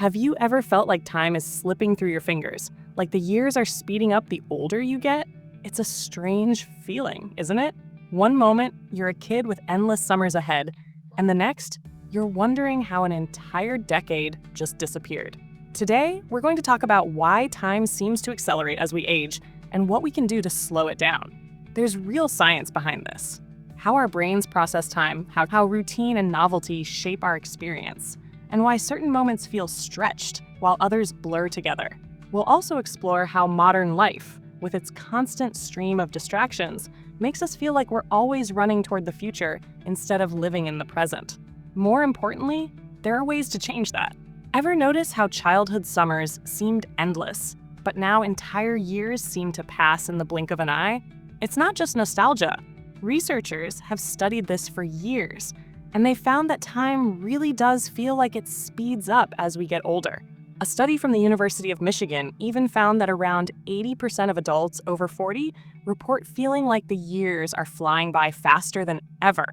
Have you ever felt like time is slipping through your fingers? Like the years are speeding up the older you get? It's a strange feeling, isn't it? One moment, you're a kid with endless summers ahead, and the next, you're wondering how an entire decade just disappeared. Today, we're going to talk about why time seems to accelerate as we age and what we can do to slow it down. There's real science behind this. How our brains process time, how routine and novelty shape our experience, and why certain moments feel stretched while others blur together. We'll also explore how modern life, with its constant stream of distractions, makes us feel like we're always running toward the future instead of living in the present. More importantly, there are ways to change that. Ever notice how childhood summers seemed endless, but now entire years seem to pass in the blink of an eye? It's not just nostalgia. Researchers have studied this for years, and they found that time really does feel like it speeds up as we get older. A study from the University of Michigan even found that around 80% of adults over 40 report feeling like the years are flying by faster than ever.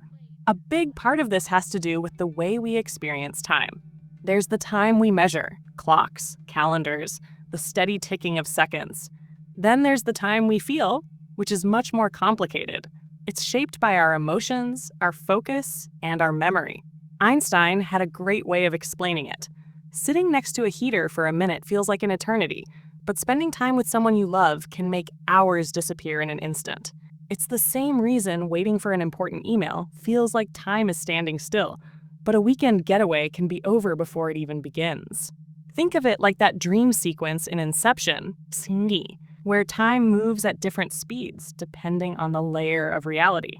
A big part of this has to do with the way we experience time. There's the time we measure, clocks, calendars, the steady ticking of seconds. Then there's the time we feel, which is much more complicated. It's shaped by our emotions, our focus, and our memory. Einstein had a great way of explaining it. Sitting next to a heater for a minute feels like an eternity, but spending time with someone you love can make hours disappear in an instant. It's the same reason waiting for an important email feels like time is standing still, but a weekend getaway can be over before it even begins. Think of it like that dream sequence in Inception, where time moves at different speeds depending on the layer of reality.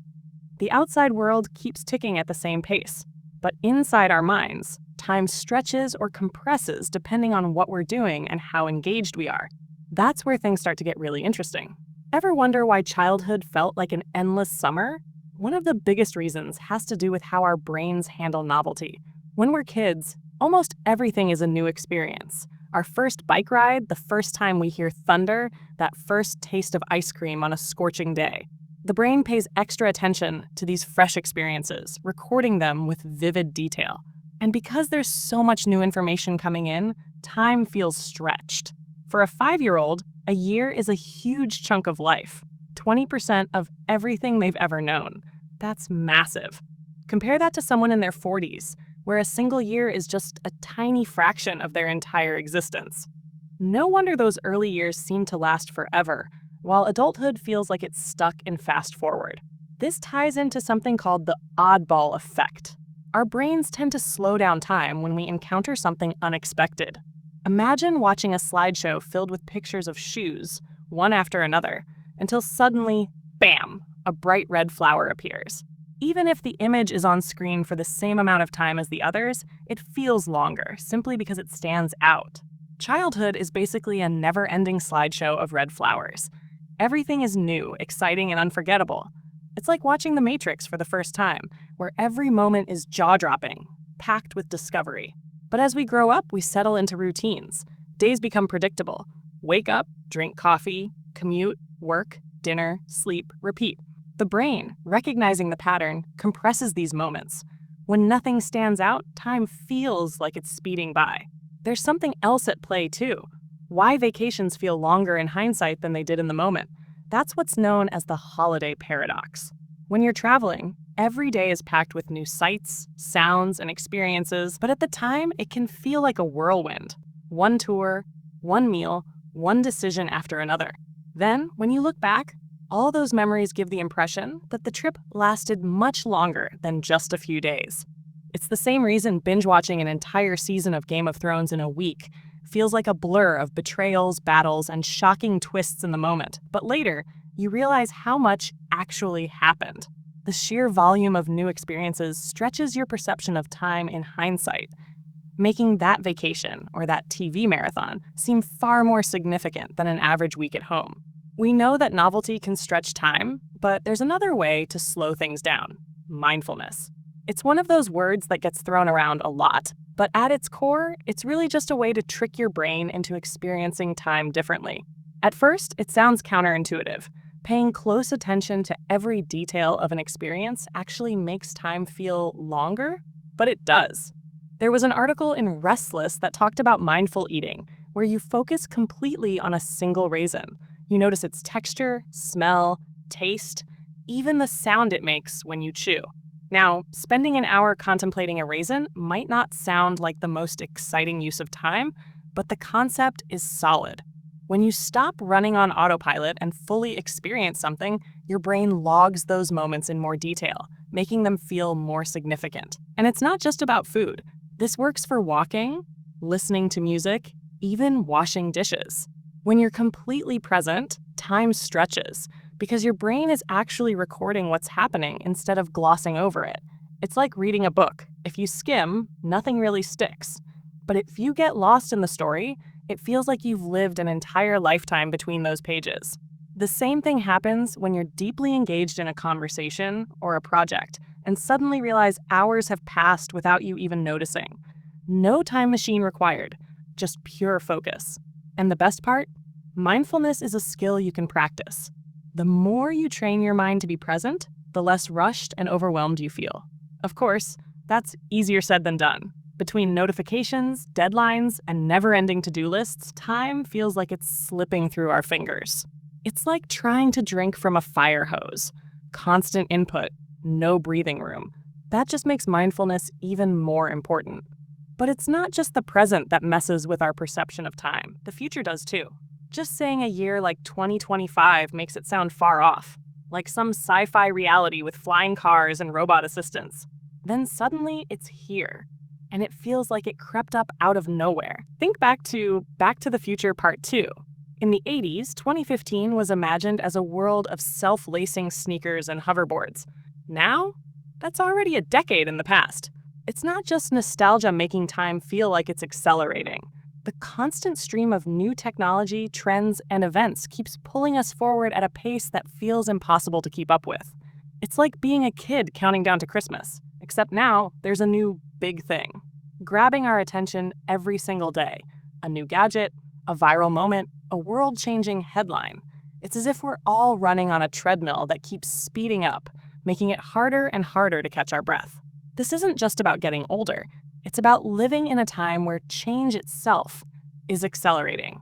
The outside world keeps ticking at the same pace, but inside our minds, time stretches or compresses depending on what we're doing and how engaged we are. That's where things start to get really interesting. Ever wonder why childhood felt like an endless summer? One of the biggest reasons has to do with how our brains handle novelty. When we're kids, almost everything is a new experience. Our first bike ride, the first time we hear thunder, that first taste of ice cream on a scorching day. The brain pays extra attention to these fresh experiences, recording them with vivid detail. And because there's so much new information coming in, time feels stretched. For a 5-year-old, a year is a huge chunk of life, 20% of everything they've ever known. That's massive. Compare that to someone in their 40s, where a single year is just a tiny fraction of their entire existence. No wonder those early years seem to last forever, while adulthood feels like it's stuck in fast forward. This ties into something called the oddball effect. Our brains tend to slow down time when we encounter something unexpected. Imagine watching a slideshow filled with pictures of shoes, one after another, until suddenly, bam, a bright red flower appears. Even if the image is on screen for the same amount of time as the others, it feels longer, simply because it stands out. Childhood is basically a never-ending slideshow of red flowers. Everything is new, exciting, and unforgettable. It's like watching The Matrix for the first time, where every moment is jaw-dropping, packed with discovery. But as we grow up, we settle into routines. Days become predictable. Wake up, drink coffee, commute, work, dinner, sleep, repeat. The brain, recognizing the pattern, compresses these moments. When nothing stands out, time feels like it's speeding by. There's something else at play, too. Why vacations feel longer in hindsight than they did in the moment. That's what's known as the holiday paradox. When you're traveling, every day is packed with new sights, sounds, and experiences, but at the time, it can feel like a whirlwind. One tour, one meal, one decision after another. Then, when you look back, all those memories give the impression that the trip lasted much longer than just a few days. It's the same reason binge-watching an entire season of Game of Thrones in a week feels like a blur of betrayals, battles, and shocking twists in the moment. But later, you realize how much actually happened. The sheer volume of new experiences stretches your perception of time in hindsight, making that vacation or that TV marathon seem far more significant than an average week at home. We know that novelty can stretch time, but there's another way to slow things down: mindfulness. It's one of those words that gets thrown around a lot, but at its core, it's really just a way to trick your brain into experiencing time differently. At first, it sounds counterintuitive. Paying close attention to every detail of an experience actually makes time feel longer, but it does. There was an article in Restless that talked about mindful eating, where you focus completely on a single raisin. You notice its texture, smell, taste, even the sound it makes when you chew. Now, spending an hour contemplating a raisin might not sound like the most exciting use of time, but the concept is solid. When you stop running on autopilot and fully experience something, your brain logs those moments in more detail, making them feel more significant. And it's not just about food. This works for walking, listening to music, even washing dishes. When you're completely present, time stretches because your brain is actually recording what's happening instead of glossing over it. It's like reading a book. If you skim, nothing really sticks. But if you get lost in the story, it feels like you've lived an entire lifetime between those pages. The same thing happens when you're deeply engaged in a conversation or a project and suddenly realize hours have passed without you even noticing. No time machine required, just pure focus. And the best part? Mindfulness is a skill you can practice. The more you train your mind to be present, the less rushed and overwhelmed you feel. Of course, that's easier said than done. Between notifications, deadlines, and never-ending to-do lists, time feels like it's slipping through our fingers. It's like trying to drink from a fire hose. Constant input, no breathing room. That just makes mindfulness even more important. But it's not just the present that messes with our perception of time. The future does too. Just saying a year like 2025 makes it sound far off, like some sci-fi reality with flying cars and robot assistants. Then suddenly it's here, and it feels like it crept up out of nowhere. Think back to Back to the Future Part 2. In the 80s, 2015 was imagined as a world of self-lacing sneakers and hoverboards. Now, that's already a decade in the past. It's not just nostalgia making time feel like it's accelerating. The constant stream of new technology, trends, and events keeps pulling us forward at a pace that feels impossible to keep up with. It's like being a kid counting down to Christmas, except now there's a new big thing, grabbing our attention every single day. A new gadget, a viral moment, a world-changing headline. It's as if we're all running on a treadmill that keeps speeding up, making it harder and harder to catch our breath. This isn't just about getting older. It's about living in a time where change itself is accelerating.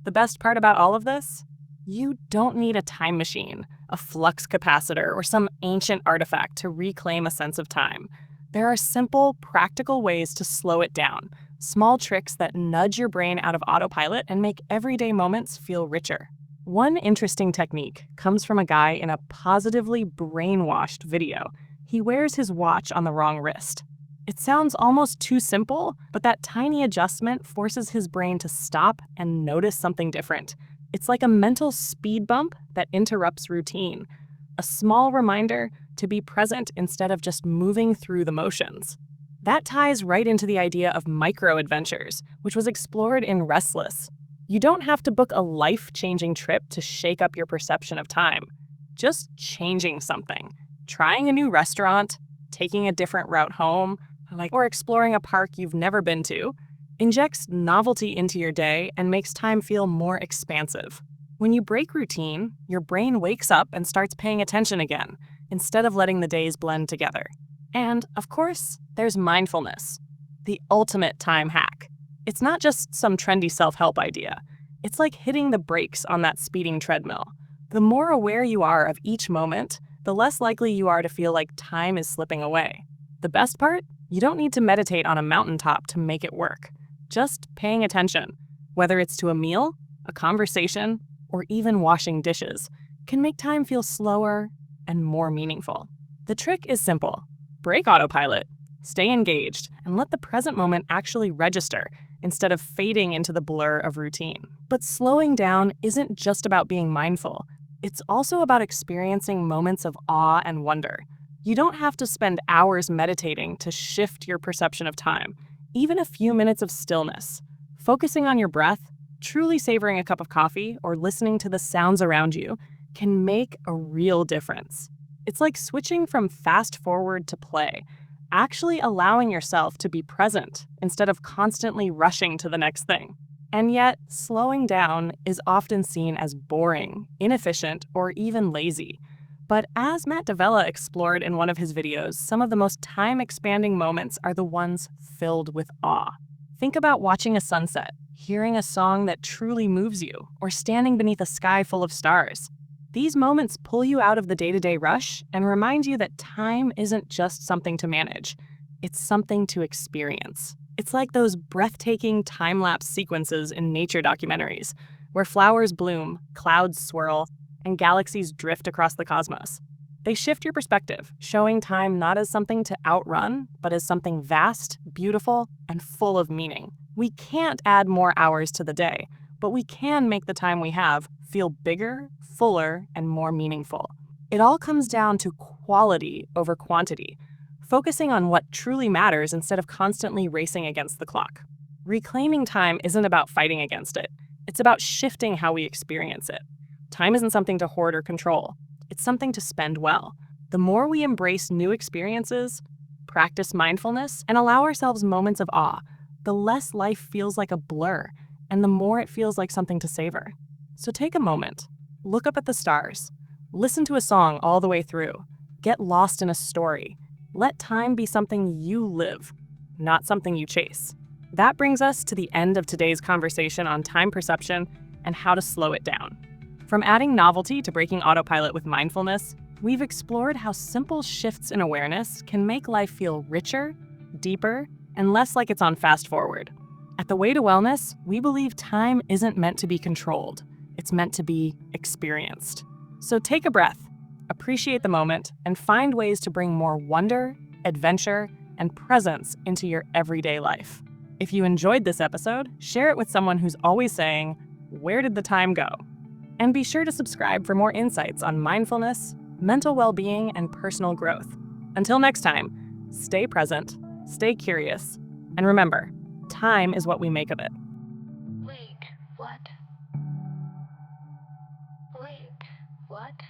The best part about all of this? You don't need a time machine, a flux capacitor, or some ancient artifact to reclaim a sense of time. There are simple, practical ways to slow it down, small tricks that nudge your brain out of autopilot and make everyday moments feel richer. One interesting technique comes from a guy in a positively brainwashed video. He wears his watch on the wrong wrist. It sounds almost too simple, but that tiny adjustment forces his brain to stop and notice something different. It's like a mental speed bump that interrupts routine, a small reminder to be present instead of just moving through the motions. That ties right into the idea of micro-adventures, which was explored in Restless. You don't have to book a life-changing trip to shake up your perception of time. Just changing something, trying a new restaurant, taking a different route home, or exploring a park you've never been to, injects novelty into your day and makes time feel more expansive. When you break routine, your brain wakes up and starts paying attention again, instead of letting the days blend together. And, of course, there's mindfulness, the ultimate time hack. It's not just some trendy self-help idea. It's like hitting the brakes on that speeding treadmill. The more aware you are of each moment, the less likely you are to feel like time is slipping away. The best part? You don't need to meditate on a mountaintop to make it work. Just paying attention, whether it's to a meal, a conversation, or even washing dishes, can make time feel slower and more meaningful. The trick is simple. Break autopilot, stay engaged, and let the present moment actually register instead of fading into the blur of routine. But slowing down isn't just about being mindful. It's also about experiencing moments of awe and wonder. You don't have to spend hours meditating to shift your perception of time. Even a few minutes of stillness, focusing on your breath, truly savoring a cup of coffee, or listening to the sounds around you can make a real difference. It's like switching from fast forward to play, actually allowing yourself to be present instead of constantly rushing to the next thing. And yet, slowing down is often seen as boring, inefficient, or even lazy. But as Matt Davella explored in one of his videos, some of the most time-expanding moments are the ones filled with awe. Think about watching a sunset, hearing a song that truly moves you, or standing beneath a sky full of stars. These moments pull you out of the day-to-day rush and remind you that time isn't just something to manage. It's something to experience. It's like those breathtaking time-lapse sequences in nature documentaries, where flowers bloom, clouds swirl, and galaxies drift across the cosmos. They shift your perspective, showing time not as something to outrun, but as something vast, beautiful, and full of meaning. We can't add more hours to the day, but we can make the time we have feel bigger, fuller, and more meaningful. It all comes down to quality over quantity, focusing on what truly matters instead of constantly racing against the clock. Reclaiming time isn't about fighting against it. It's about shifting how we experience it. Time isn't something to hoard or control. It's something to spend well. The more we embrace new experiences, practice mindfulness, and allow ourselves moments of awe, the less life feels like a blur, and the more it feels like something to savor. So take a moment, look up at the stars, listen to a song all the way through, get lost in a story. Let time be something you live, not something you chase. That brings us to the end of today's conversation on time perception and how to slow it down. From adding novelty to breaking autopilot with mindfulness, we've explored how simple shifts in awareness can make life feel richer, deeper, and less like it's on fast forward. At The Way to Wellness, we believe time isn't meant to be controlled. It's meant to be experienced. So take a breath, appreciate the moment, and find ways to bring more wonder, adventure, and presence into your everyday life. If you enjoyed this episode, share it with someone who's always saying, "Where did the time go?" And be sure to subscribe for more insights on mindfulness, mental well-being, and personal growth. Until next time, stay present, stay curious, and remember, time is what we make of it. Wait, what? Wait, what?